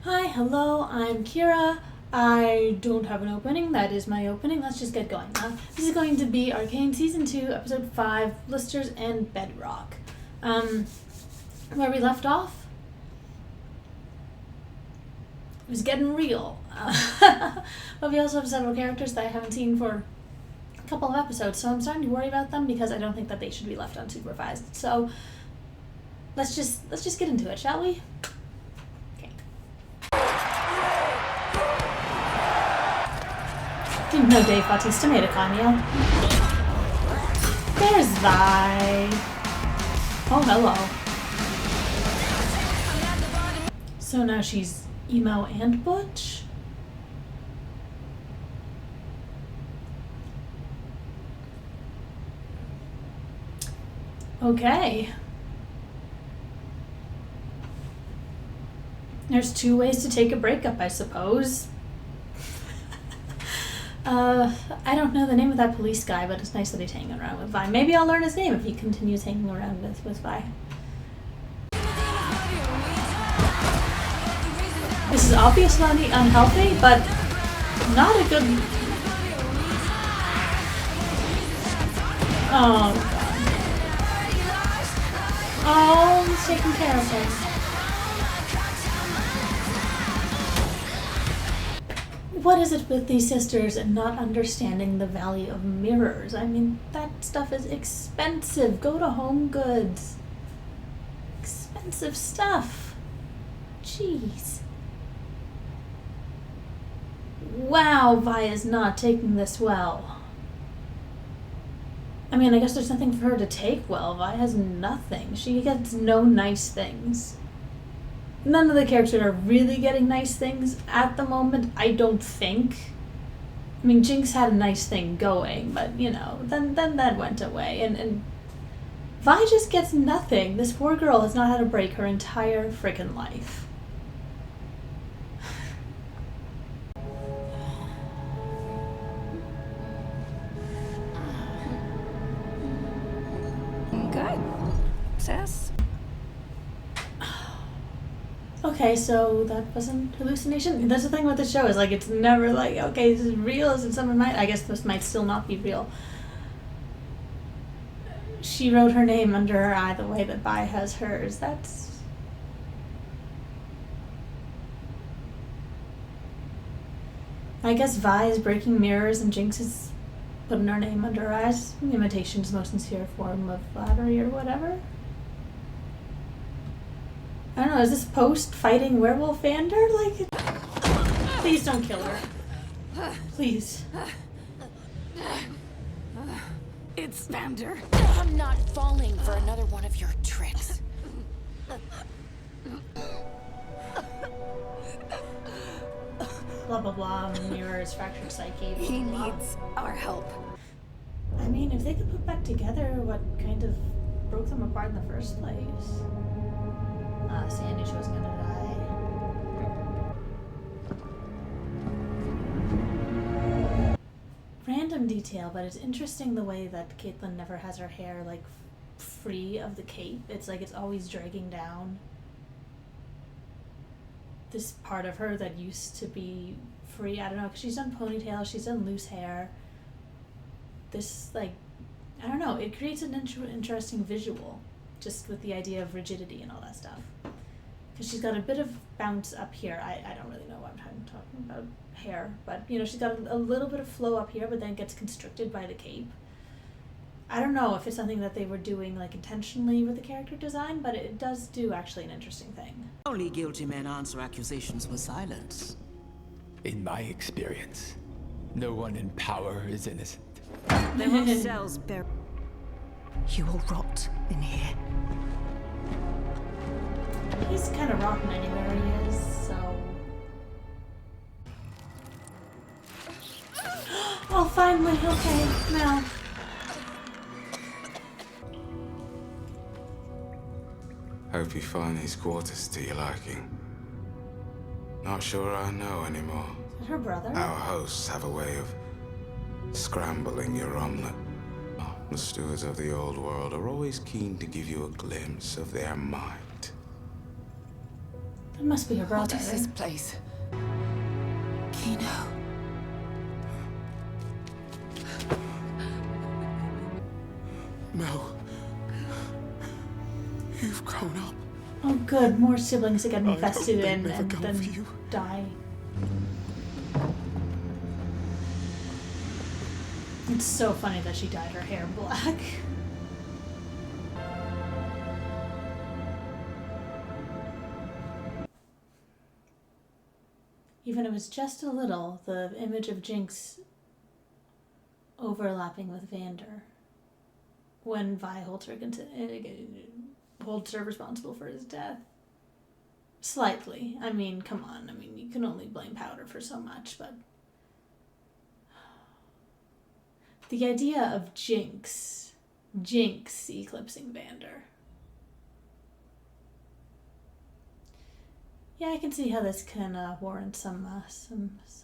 Hi, hello, I'm Kyra. I don't have an opening, that is my opening. Let's just get going. This is going to be Arcane Season 2, Episode 5, Blisters and Bedrock. Where we left off, it was getting real. But we also have several characters that I haven't seen for a couple of episodes, so I'm starting to worry about them because I don't think that they should be left unsupervised. So, let's just get into it, shall we? Didn't know Dave Bautista made a cameo. There's Vi. Oh, hello. So now she's emo and butch? Okay. There's two ways to take a breakup, I suppose. I don't know the name of that police guy, but it's nice that he's hanging around with Vi. Maybe I'll learn his name if he continues hanging around with Vi. This is obviously unhealthy, but not a good... Oh, God. Oh, he's taking care of him. What is it with these sisters and not understanding the value of mirrors? I mean, that stuff is expensive. Go to Home Goods. Expensive stuff. Jeez. Wow, Vi is not taking this well. I mean, I guess there's nothing for her to take well. Vi has nothing. She gets no nice things. None of the characters are really getting nice things at the moment, I don't think. I mean, Jinx had a nice thing going, but, you know, then that went away. And Vi just gets nothing. This poor girl has not had a break her entire freaking life. Good. Sis? Okay, so that wasn't hallucination. That's the thing with the show, is like it's never like, okay, this is real, is it someone might? I guess this might still not be real. She wrote her name under her eye the way that Vi has hers. That's... I guess Vi is breaking mirrors and Jinx is putting her name under her eyes. Imitation's most sincere form of flattery or whatever. I don't know, is this post-fighting werewolf Vander? Like, please don't kill her. Please. It's Vander. I'm not falling for another one of your tricks. Blah, blah, blah, mirrors, fractured psyche, blah, He blah. needs our help. I mean, if they could put back together what kind of broke them apart in the first place. Sandy was gonna die. Random detail, but it's interesting the way that Caitlyn never has her hair, like, free of the cape. It's like it's always dragging down this part of her that used to be free. I don't know, because she's done ponytails, she's done loose hair. This, like, I don't know, it creates an interesting visual, just with the idea of rigidity and all that stuff. Because she's got a bit of bounce up here. I don't really know why I'm talking about hair, but, you know, she's got a little bit of flow up here, but then it gets constricted by the cape. I don't know if it's something that they were doing, like, intentionally with the character design, but it does do actually an interesting thing. Only guilty men answer accusations with silence. In my experience, no one in power is innocent. There are cells buried. You will rot in here. He's kind of rotten anywhere he is, so... Oh, finally, okay, now. Hope you find these quarters to your liking. Not sure I know anymore. Is that her brother? Our hosts have a way of scrambling your omelet. The stewards of the old world are always keen to give you a glimpse of their might. That must be her brother. What is this place? Kino. Mel. You've grown up. Oh good, more siblings that get I invested hope they in never and go then for you. die. It's so funny that she dyed her hair black. Even if it was just a little, the image of Jinx overlapping with Vander when Vi holds her responsible for his death. Slightly. I mean, come on. I mean, you can only blame Powder for so much, but the idea of Jinx eclipsing Vander. Yeah, I can see how this can warrant some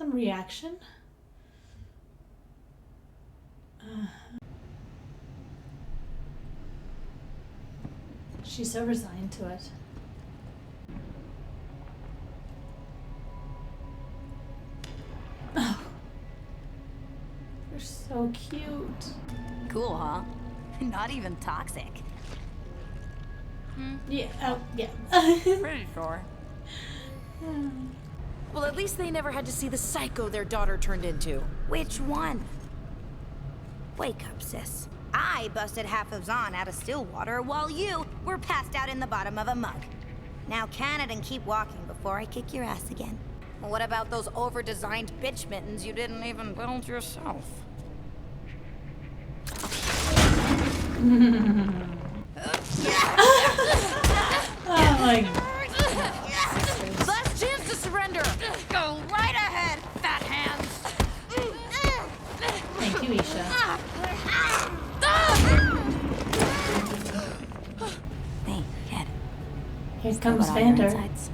reaction. She's so resigned to it. Oh, they're so cute. Cool, huh? Not even toxic. Yeah. Oh, yeah. Pretty sure. Well, at least they never had to see the psycho their daughter turned into. Which one? Wake up, sis. I busted half of Zahn out of Stillwater while you were passed out in the bottom of a mug. Now can it and keep walking before I kick your ass again. Well, what about those over-designed bitch mittens you didn't even build yourself? Oh my god. Last chance to surrender! Go right ahead, fat hands! Thank you, Isha. Hey, kid. Here Still comes got all your Vander. insides?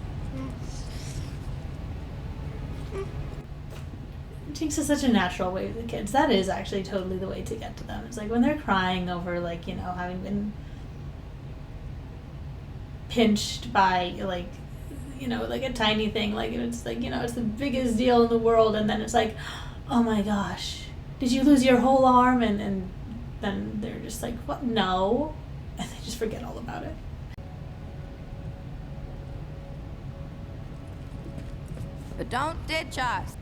Jinx is such a natural way with the kids. That is actually totally the way to get to them. It's like when they're crying over, like, you know, having been pinched by, like, you know, like a tiny thing, like, it's like, you know, it's the biggest deal in the world, and then it's like, oh my gosh, did you lose your whole arm? And then they're just like, what? No. And they just forget all about it. But don't ditch us.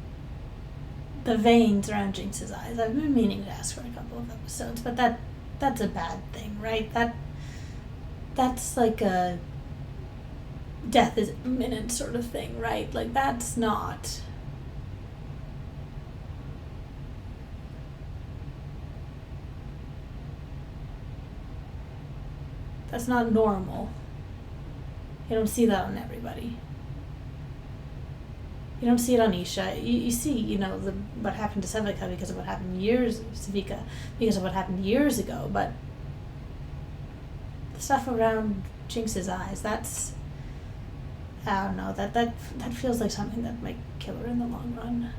The veins around Jinx's eyes. I've been meaning to ask for a couple of episodes, but that's a bad thing, right? That's like a death is imminent sort of thing, right? Like that's not normal. You don't see that on everybody. You don't see it on Isha. You see, you know, what happened to Sevika because of what happened years ago, but the stuff around Jinx's eyes, that's, I don't know, that feels like something that might kill her in the long run.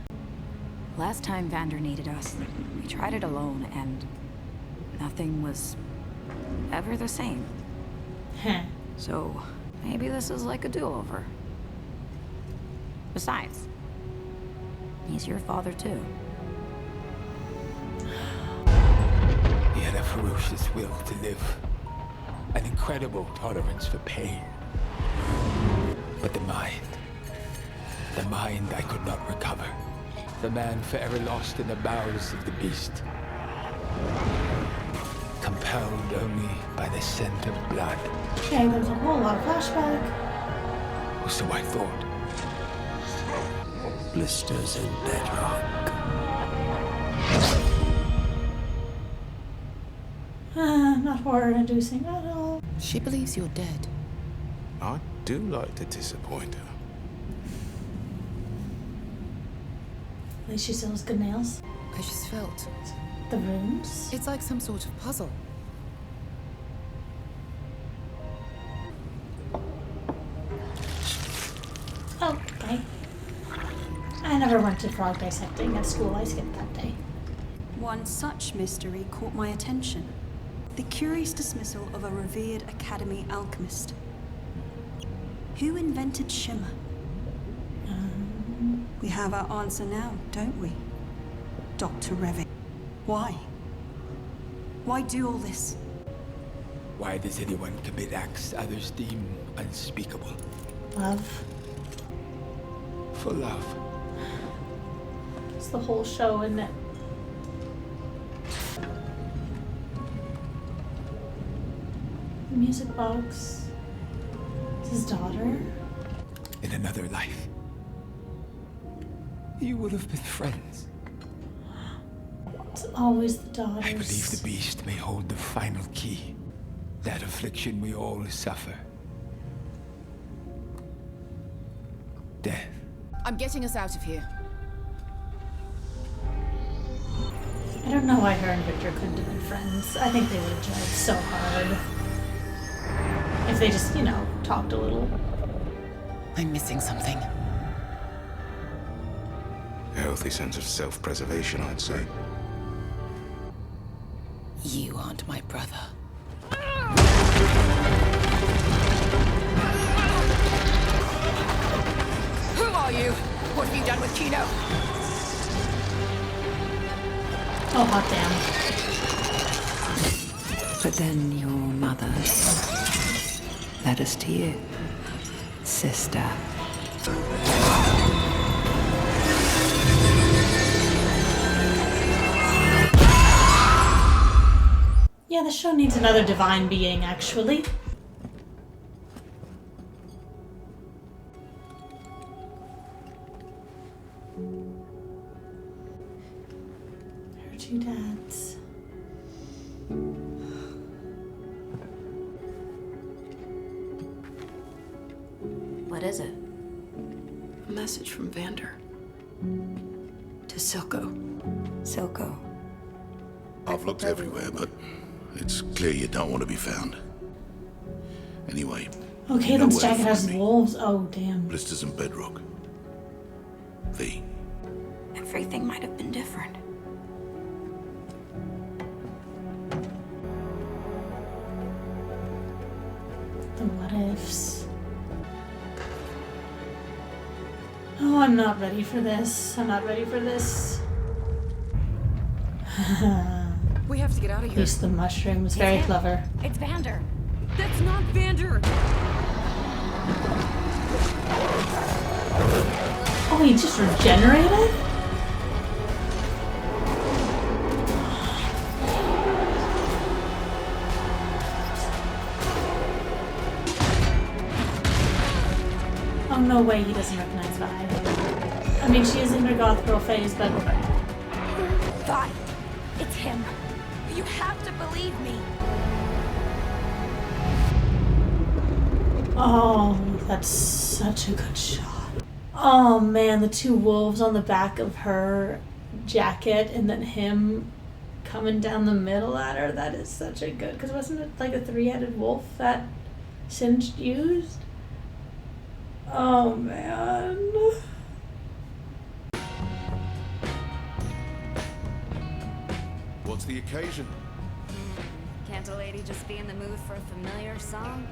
Last time Vander needed us, we tried it alone, and nothing was ever the same. Heh. So, maybe this is like a do-over. Besides, he's your father too. He had a ferocious will to live, an incredible tolerance for pain. But the mind I could not recover. The man forever lost in the bowels of the beast. Compelled only by the scent of blood. Okay, there's a whole lot of flashback. Or so I thought. Blisters in bedrock. Not horror-inducing at all. She believes you're dead. I do like to disappoint her. At least she still has good nails. I just felt. The runes. It's like some sort of puzzle. Oh, okay. I never went to frog dissecting at school. I skipped that day. One such mystery caught my attention. The curious dismissal of a revered academy alchemist. Who invented shimmer? We have our answer now, don't we? Dr. Revick. Why? Why do all this? Why does anyone commit acts others deem unspeakable? Love. For love. It's the whole show, isn't it? The music box. It's his daughter. In another life, you would have been friends. It's always the daughters. I believe the beast may hold the final key. That affliction we all suffer. Death. I'm getting us out of here. I don't know why her and Victor couldn't have been friends. I think they would have tried so hard. If they just, you know, talked a little. I'm missing something. A healthy sense of self-preservation, I'd say. You aren't my brother. Who are you? What have you done with Kino? Oh, hot damn. But then your mother led us to you, sister. Yeah, the show needs another divine being, actually. Her two dads. What is it? A message from Vander. To Silco. Silco. I've looked everywhere, but it's clear you don't want to be found. Anyway. Okay, then Jacket has wolves. Oh, damn. Blisters and bedrock. V. Everything might have been different. The what ifs. Oh, I'm not ready for this. I'm not ready for this. We have to get out of At here. least the mushroom was very clever. It's Vander. That's not Vander. Oh, he just regenerated? Oh, no way he doesn't recognize Vi. I mean, she is in her goth girl phase, but... Vi, it's him. You have to believe me. Oh, that's such a good shot. Oh man, the two wolves on the back of her jacket and then him coming down the middle at her. That is such a good, because wasn't it like a three-headed wolf that Singed used? Oh man. What's the occasion? Can't a lady just be in the mood for a familiar song?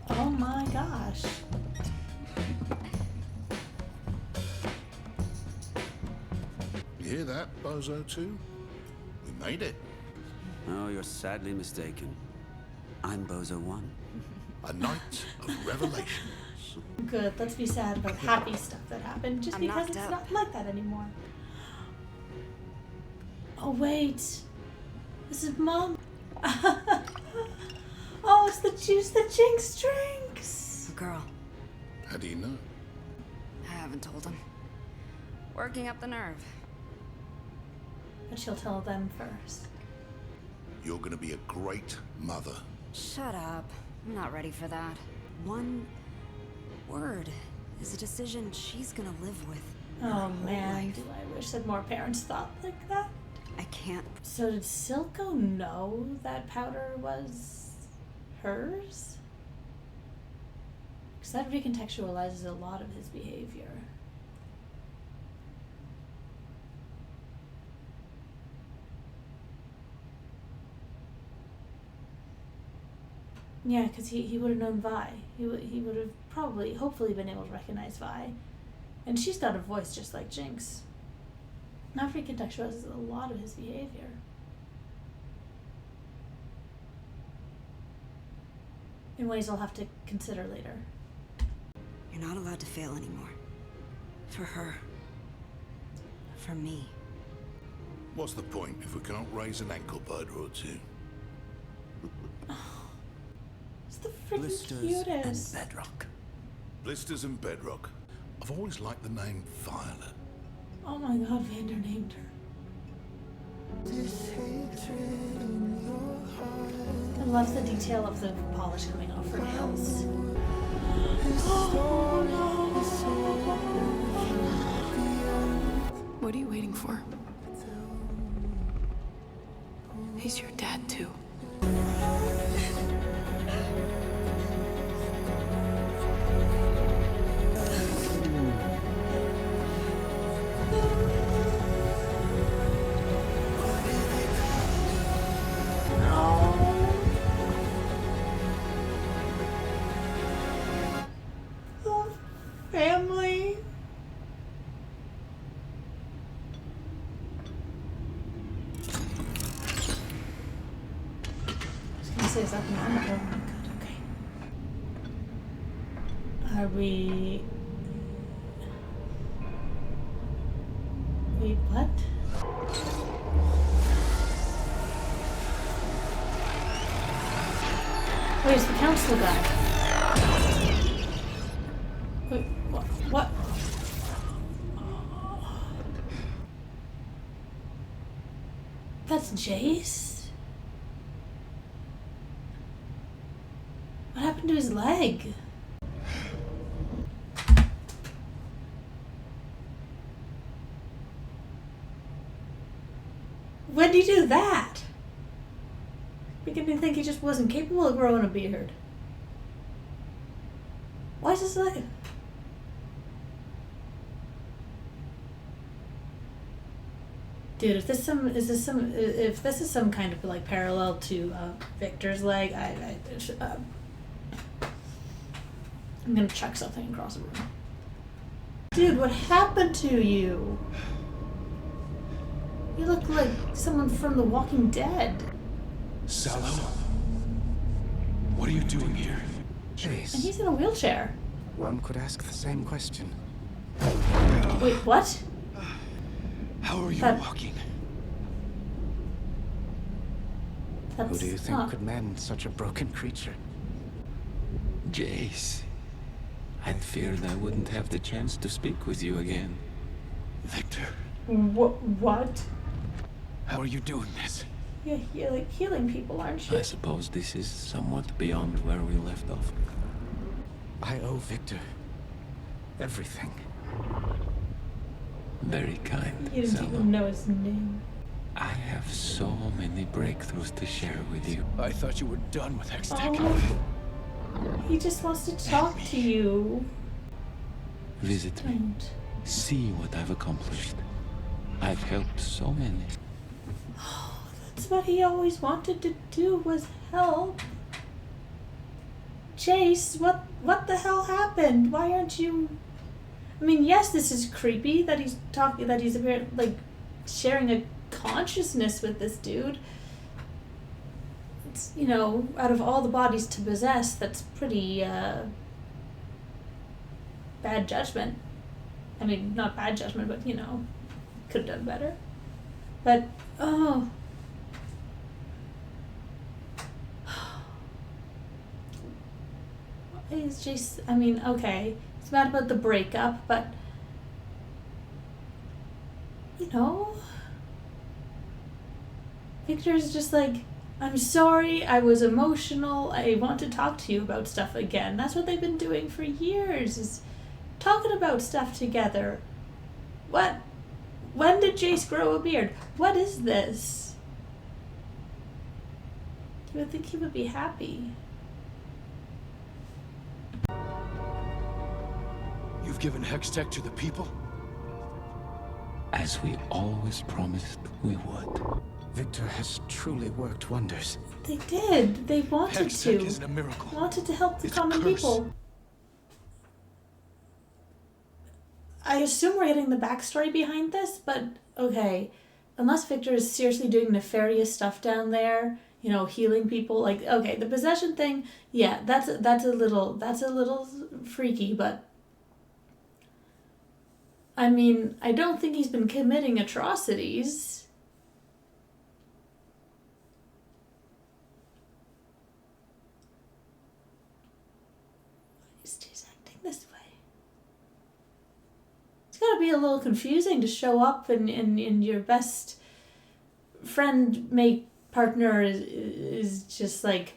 Oh my gosh. You hear that, Bozo 2? We made it. Oh, you're sadly mistaken. I'm Bozo 1. A night of revelations. Good, let's be sad about happy stuff that happened, just I'm because knocked it's up. not like that anymore. Oh wait. This is Mom. Oh, it's the juice that Jinx drinks. Girl, How do you know? I haven't told him. Working up the nerve. But she'll tell them first. You're gonna be a great mother. Shut up. I'm not ready for that. One word is a decision she's gonna live with. Oh man, do I wish that more parents thought like that? I can't. So did Silco know that powder was hers? Because that recontextualizes a lot of his behavior. Yeah, because he would have known Vi. He would have probably, hopefully, been able to recognize Vi. And she's got a voice just like Jinx. Not recontextualizes a lot of his behavior. In ways I'll have to consider later. You're not allowed to fail anymore. For her. For me. What's the point if we cannot raise an ankle biter or two? It's the freaking Blisters cutest. and bedrock. Blisters and bedrock. I've always liked the name Violet. Oh my god, Vander named her. I love the detail of the polish coming off her nails. Oh no! What are you waiting for? He's your dad, too. Family. I was gonna say, is that the mom? Oh my god, okay. Are we... Wait, what? Where's the council guy? Wait, what? That's Jayce? What happened to his leg? When did he do that? Beginning to think he just wasn't capable of growing a beard. Why is his leg? Dude, if this is some kind of like parallel to Victor's leg, I'm gonna chuck something across the room. Dude, what happened to you? You look like someone from The Walking Dead. Sallow? What are you doing here? And he's in a wheelchair. One could ask the same question. Wait, what? How are you walking? Who do you think could mend such a broken creature? Jayce, I'd feared I wouldn't have the chance to speak with you again. Victor. What? How are you doing this? You're like healing people, aren't you? I suppose this is somewhat beyond where we left off. I owe Victor everything. Very kind. You didn't Sallow. even know his name. I have so many breakthroughs to share with you. I thought you were done with Hextech. Oh, he just wants to talk to you. Visit me. See what I've accomplished. I've helped so many. That's what he always wanted to do, was help. Jayce, what the hell happened? Why aren't you... I mean, yes, this is creepy that he's talking, that he's like sharing a consciousness with this dude. It's, you know, out of all the bodies to possess, that's pretty bad judgment. I mean, not bad judgment, but, you know, could have done better. But, oh. Is Jayce, I mean, okay, it's mad about the breakup, but, you know, Victor's just like, I'm sorry, I was emotional, I want to talk to you about stuff again. That's what they've been doing for years, is talking about stuff together. What? When did Jayce grow a beard? What is this? You would think he would be happy. You've given Hextech to the people? As we always promised we would. Victor has truly worked wonders. They did. They wanted Hextech to. isn't a miracle. Wanted to help the It's a common curse. people. I assume we're getting the backstory behind this, but okay. Unless Victor is seriously doing nefarious stuff down there, you know, healing people, like, okay, the possession thing, yeah, that's a little freaky, but I mean, I don't think he's been committing atrocities. Why is Jayce acting this way? It's gotta be a little confusing to show up and your best friend, mate, partner is just like,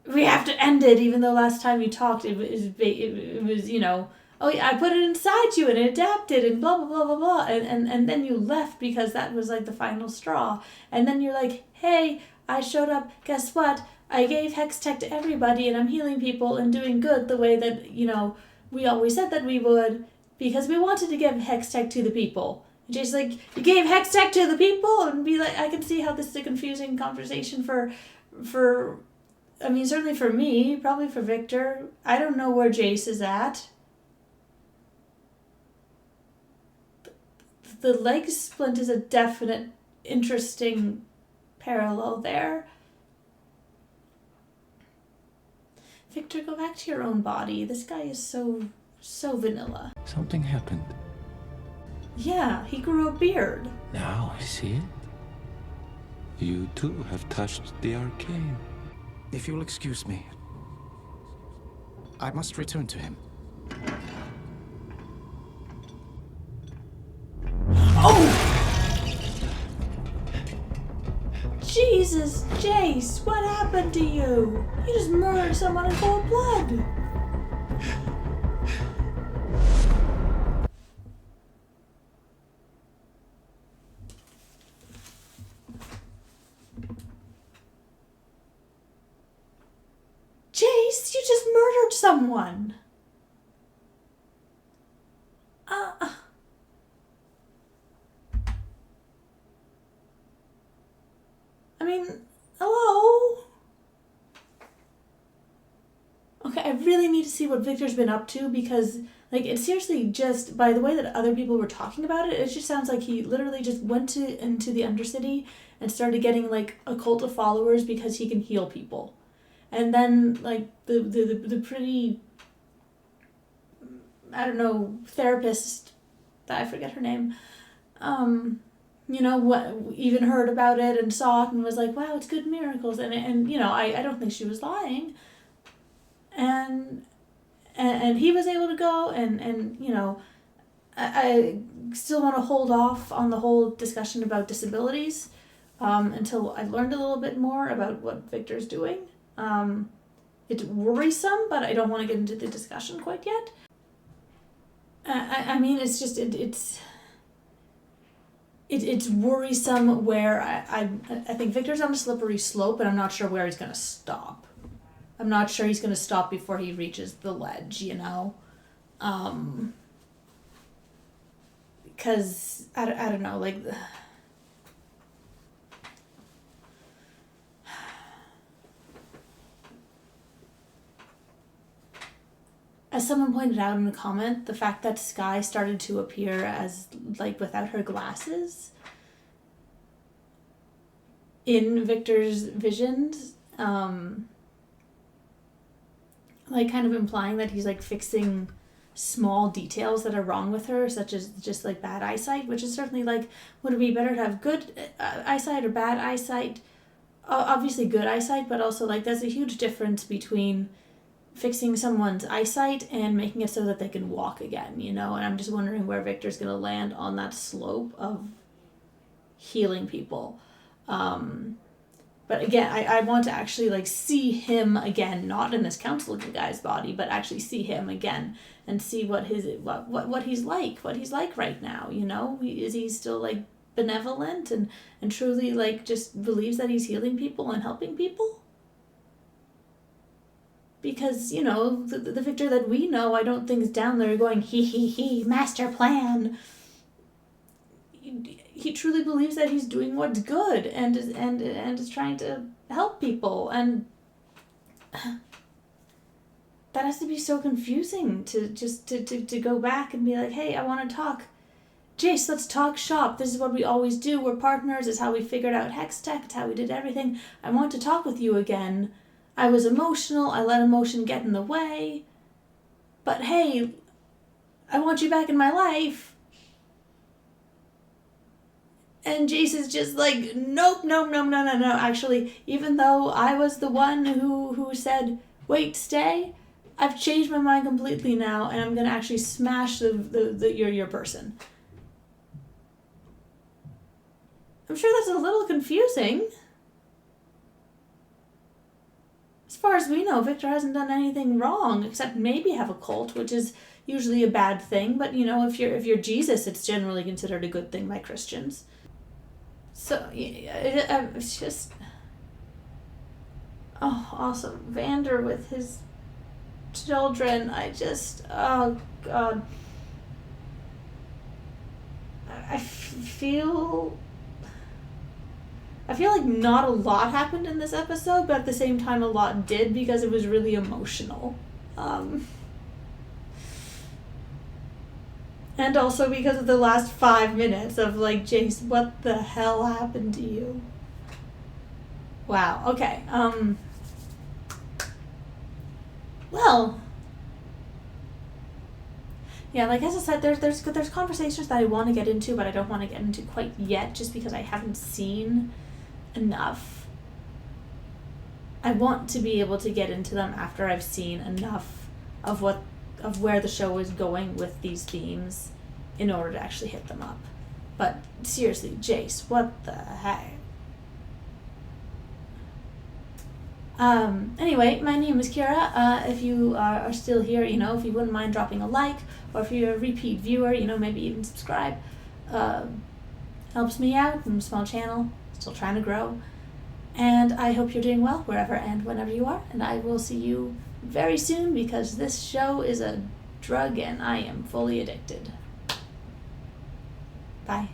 we have to end it, even though last time you talked it was you know, oh yeah, I put it inside you and it adapted and blah blah blah blah blah, and then you left because that was like the final straw, and then you're like, hey, I showed up, guess what, I gave Hextech to everybody and I'm healing people and doing good the way that, you know, we always said that we would, because we wanted to give Hextech to the people. And Jayce's like, you gave Hextech to the people? And be like, I can see how this is a confusing conversation for I mean, certainly for me, probably for Victor. I don't know where Jayce is at. The leg splint is a definite, interesting parallel there. Victor, go back to your own body. This guy is so vanilla. Something happened. Yeah, he grew a beard. Now I see it. You too have touched the Arcane. If you'll excuse me, I must return to him. Oh! Jesus, Jayce, what happened to you? You just murdered someone in cold blood. Jayce, you just murdered someone. I mean, hello? Okay, I really need to see what Victor's been up to, because, like, it's seriously just, by the way that other people were talking about it, it just sounds like he literally just went into the Undercity and started getting, like, a cult of followers because he can heal people. And then, like, the pretty, I don't know, therapist, I forget her name, you know, what, even heard about it and saw it and was like, wow, it's good miracles. And you know, I don't think she was lying. And he was able to go, and you know, I still want to hold off on the whole discussion about disabilities until I've learned a little bit more about what Victor's doing. It's worrisome, but I don't want to get into the discussion quite yet. I mean, it's just it's worrisome where I think Victor's on a slippery slope, and I'm not sure where he's gonna stop. I'm not sure he's gonna stop before he reaches the ledge, you know, because I don't know, like. As someone pointed out in a comment, the fact that Skye started to appear as, like, without her glasses in Victor's visions, like, kind of implying that he's, like, fixing small details that are wrong with her, such as just, like, bad eyesight, which is certainly, like, would it be better to have good eyesight or bad eyesight? Obviously good eyesight, but also, like, there's a huge difference between fixing someone's eyesight and making it so that they can walk again, you know? And I'm just wondering where Victor's going to land on that slope of healing people. But again, I want to actually, like, see him again, not in this council-looking guy's body, but actually see him again and see what he's like right now, you know? Is he still, like, benevolent and truly, like, just believes that he's healing people and helping people? Because, you know, the Victor that we know, I don't think is down there going, he, master plan. he truly believes that he's doing what's good and is trying to help people, and that has to be so confusing to just to go back and be like, hey, I want to talk. Jayce, let's talk shop. This is what we always do. We're partners. It's how we figured out Hex Tech. It's how we did everything. I want to talk with you again. I was emotional. I let emotion get in the way. But hey, I want you back in my life. And Jayce is just like, nope, no. Actually, even though I was the one who said, wait, stay, I've changed my mind completely now, and I'm gonna actually smash your person. I'm sure that's a little confusing. As far as we know, Victor hasn't done anything wrong, except maybe have a cult, which is usually a bad thing. But you know, if you're Jesus, it's generally considered a good thing by Christians. So yeah, it's just, oh, awesome. Vander with his children. Oh God. I feel like not a lot happened in this episode, but at the same time a lot did, because it was really emotional. And also because of the last 5 minutes of like, Jayce, what the hell happened to you? Wow, okay. Well, yeah, like as I said, there's conversations that I want to get into, but I don't want to get into quite yet, just because I haven't seen enough. I want to be able to get into them after I've seen enough of where the show is going with these themes in order to actually hit them up. But seriously, Jayce, what the heck? Anyway, my name is Kyra. If you are still here, you know, if you wouldn't mind dropping a like, or if you're a repeat viewer, you know, maybe even subscribe. Helps me out. I'm a small channel, still trying to grow. And I hope you're doing well wherever and whenever you are. And I will see you very soon, because this show is a drug and I am fully addicted. Bye.